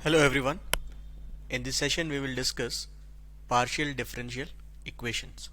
Hello everyone. In this session we will discuss partial differential equations.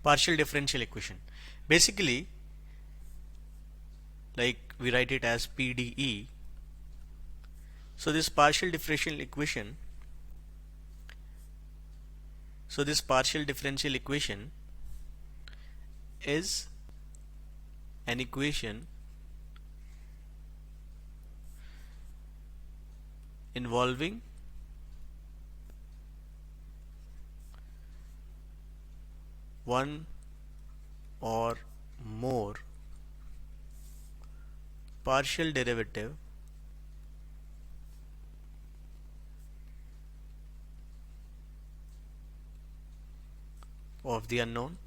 Partial differential equation. Basically, like we write it as PDE. So this partial differential equation is an equation involving one or more partial derivative of the unknown,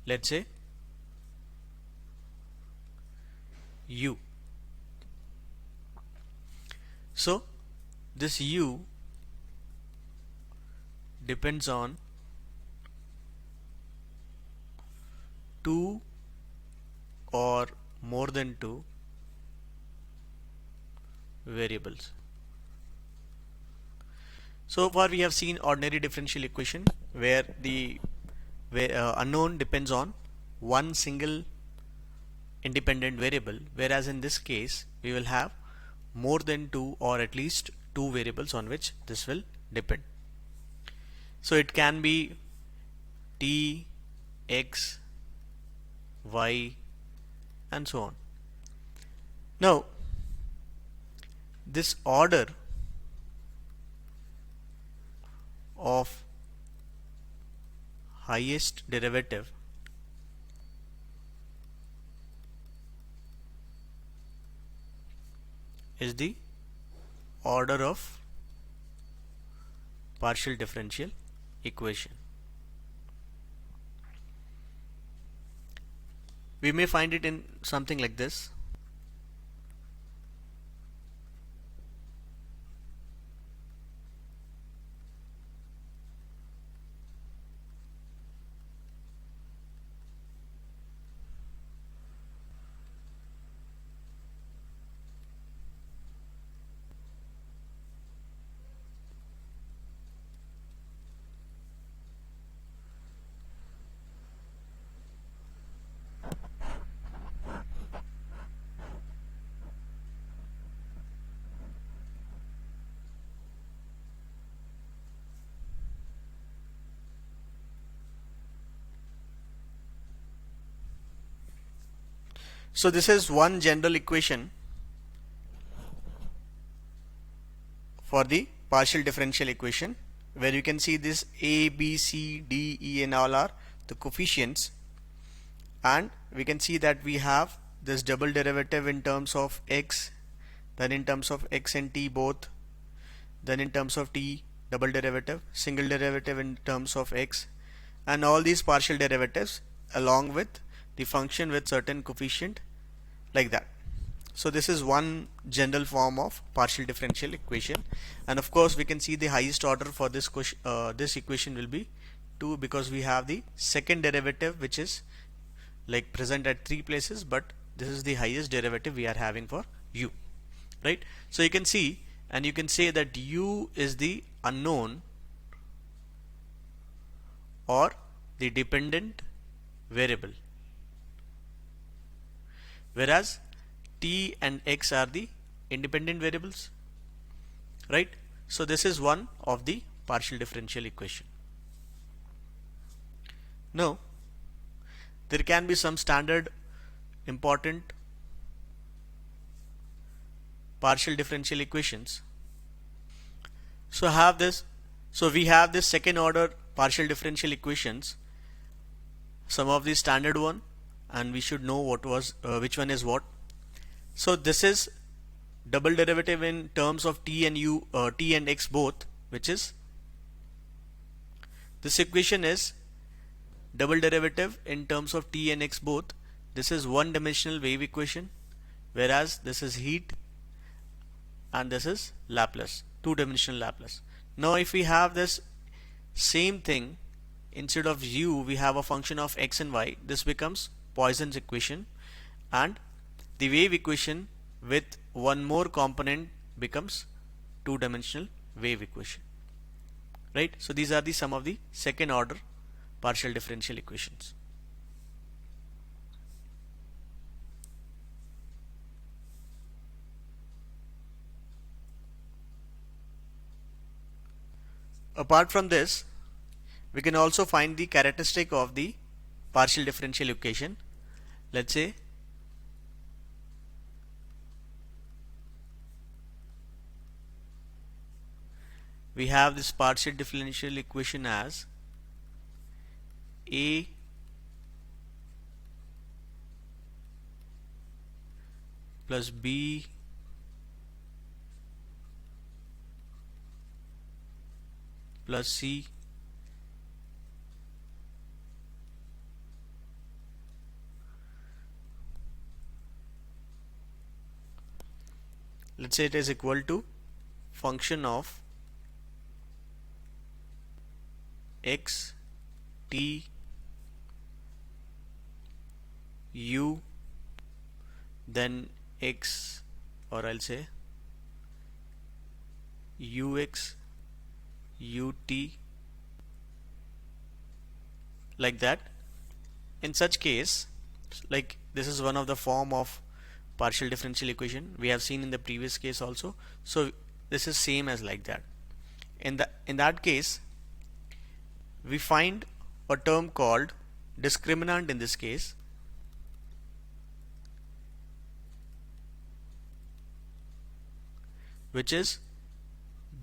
let's say u. So this u depends on two or more than two variables. So far we have seen ordinary differential equation where the unknown depends on one single independent variable, whereas in this case we will have more than two or at least two variables on which this will depend. So it can be t, x, y and so on. Now this order of highest derivative is the order of partial differential equation. We may find it in something like this. So this is one general equation for the partial differential equation, where you can see this a, b, c, d, e and all are the coefficients, and we can see that we have this double derivative in terms of x, then in terms of x and t both, then in terms of t double derivative, single derivative in terms of x, and all these partial derivatives along with the function with certain coefficient, like that. So this is one general form of partial differential equation, and of course we can see the highest order for this equation will be 2, because we have the second derivative which is like present at 3 places, but this is the highest derivative we are having for u, right? So you can see, and you can say that u is the unknown or the dependent variable, whereas t and x are the independent variables, right? So this is one of the partial differential equation. Now there can be some standard important partial differential equations. So we have this second order partial differential equations, some of the standard one, and we should know which one is what. So this is double derivative in terms of t and x both, which is this equation is double derivative in terms of t and x both. This is one dimensional wave equation, whereas this is heat and this is Laplace, two-dimensional Laplace. Now if we have this same thing, instead of u we have a function of x and y, this becomes Poisson's equation, and the wave equation with one more component becomes two-dimensional wave equation, right? So these are the some of the second order partial differential equations. Apart from this, we can also find the characteristic of the partial differential equation. Let's say we have this partial differential equation as a plus b plus c let's say it is equal to function of x t u, then x, or I'll say ux ut, like that. In such case, like this is one of the form of partial differential equation we have seen in the previous case also, so this is same as like that. In that case, we find a term called discriminant in this case, which is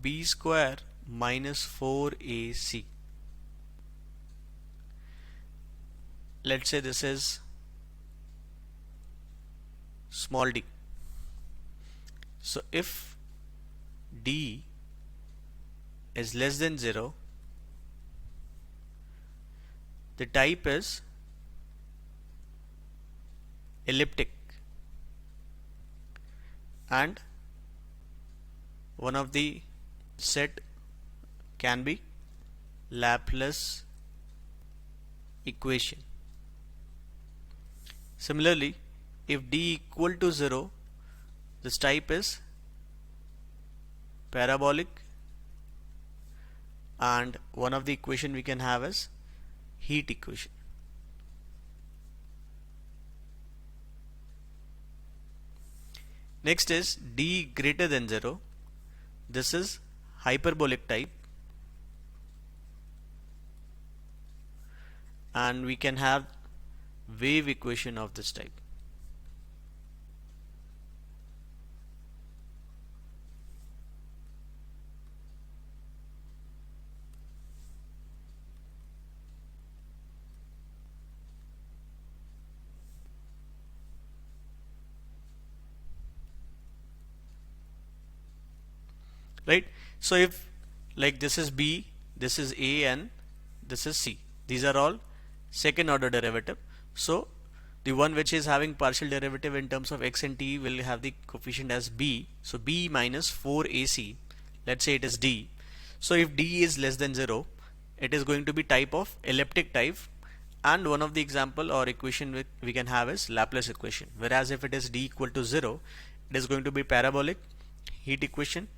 b square minus 4ac. Let's say this is small d. So if d is less than 0, the type is elliptic, and one of the set can be Laplace equation. Similarly, if d equal to 0, this type is parabolic, and one of the equation we can have is heat equation. Next is d greater than 0. This is hyperbolic type, and we can have wave equation of this type. Right? So if like this is b, this is a, and this is c, these are all second order derivative. So the one which is having partial derivative in terms of x and t will have the coefficient as b. So b minus 4ac, let's say it is d. So if d is less than 0, it is going to be type of elliptic type, and one of the example or equation we can have is Laplace equation. Whereas if it is d equal to 0, it is going to be parabolic, heat equation.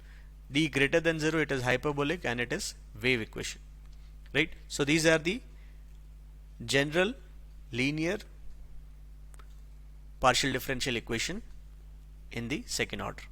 D greater than 0, it is hyperbolic, and it is wave equation, right? So these are the general linear partial differential equation in the second order.